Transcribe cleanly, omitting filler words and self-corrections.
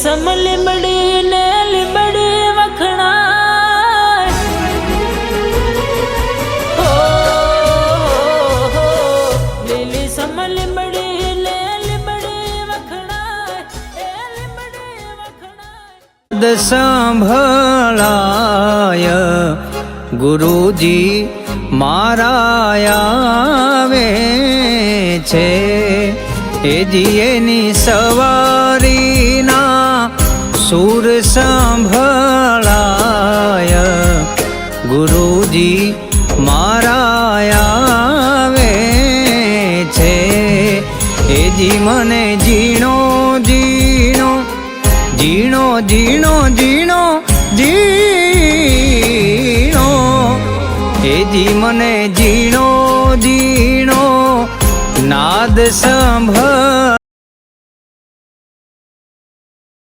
સમ લીમડી ને લીમડી વખણાય, લીલી સમ લીમડી ને લીમડી વખણાય, એ લીમડી વખણાય. સાંભળાય ગુરુજી મારા આવે છે, એજી એની સવારીના સુર સાંભળાય ગુરુજી મારા આવે છે, એજી મને ઝીણો ઝીણો ઝીણો ઝીણો ઝીણો ઝીણો, એજી મને ઝીણો ઝીણો નાદ સાંભળ